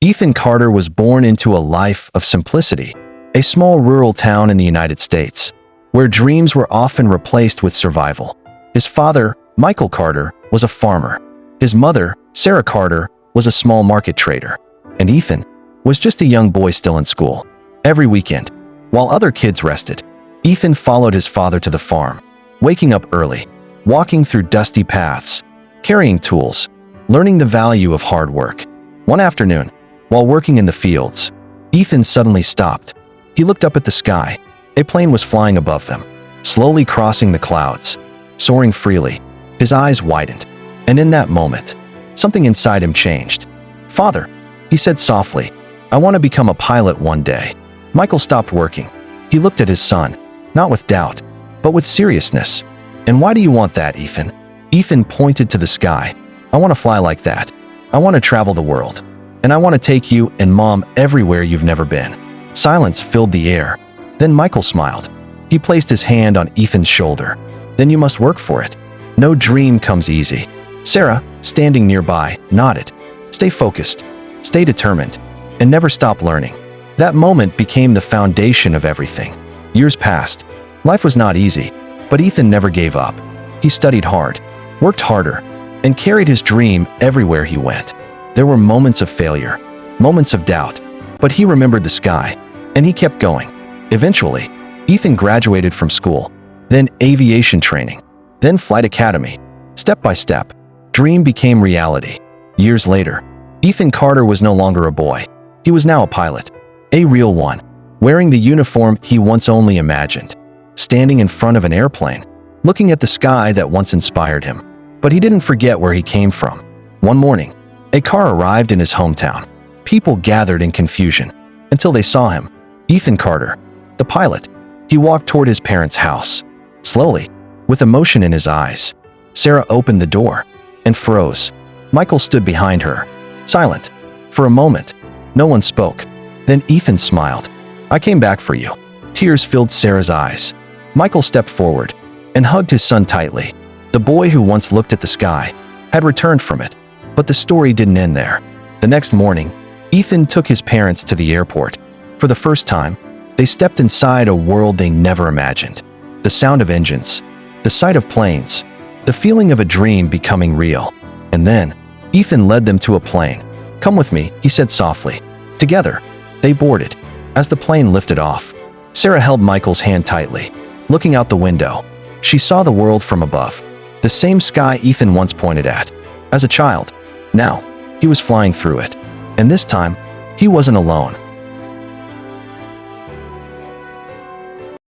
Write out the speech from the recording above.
Ethan Carter was born into a life of simplicity, a small rural town in the United States, where dreams were often replaced with survival. His father, Michael Carter, was a farmer. His mother, Sarah Carter, was a small market trader. And Ethan was just a young boy still in school. Every weekend, while other kids rested, Ethan followed his father to the farm, waking up early, walking through dusty paths, carrying tools, learning the value of hard work. One afternoon, while working in the fields, Ethan suddenly stopped. He looked up at the sky. A plane was flying above them, slowly crossing the clouds, soaring freely. His eyes widened, and in that moment, something inside him changed. "Father," he said softly, "I want to become a pilot one day." Michael stopped working. He looked at his son, not with doubt, but with seriousness. "And why do you want that, Ethan?" Ethan pointed to the sky. "I want to fly like that. I want to travel the world. And I want to take you and Mom everywhere you've never been." Silence filled the air. Then Michael smiled. He placed his hand on Ethan's shoulder. "Then you must work for it. No dream comes easy." Sarah, standing nearby, nodded. "Stay focused, stay determined, and never stop learning." That moment became the foundation of everything. Years passed. Life was not easy, but Ethan never gave up. He studied hard, worked harder, and carried his dream everywhere he went. There were moments of failure, moments of doubt, but he remembered the sky, and he kept going. Eventually, Ethan graduated from school, then aviation training, then flight academy. Step by step, dream became reality. Years later, Ethan Carter was no longer a boy. He was now a pilot, a real one, wearing the uniform he once only imagined, standing in front of an airplane, looking at the sky that once inspired him. But he didn't forget where he came from. One morning, a car arrived in his hometown. People gathered in confusion until they saw him, Ethan Carter, the pilot. He walked toward his parents' house, slowly, with emotion in his eyes. Sarah opened the door and froze. Michael stood behind her, silent. For a moment, no one spoke. Then Ethan smiled. "I came back for you." Tears filled Sarah's eyes. Michael stepped forward and hugged his son tightly. The boy who once looked at the sky had returned from it. But the story didn't end there. The next morning, Ethan took his parents to the airport. For the first time, they stepped inside a world they never imagined. The sound of engines, the sight of planes, the feeling of a dream becoming real. And then, Ethan led them to a plane. "Come with me," he said softly. Together, they boarded. As the plane lifted off, Sarah held Michael's hand tightly. Looking out the window, she saw the world from above, the same sky Ethan once pointed at. As a child, now, he was flying through it. And this time, he wasn't alone.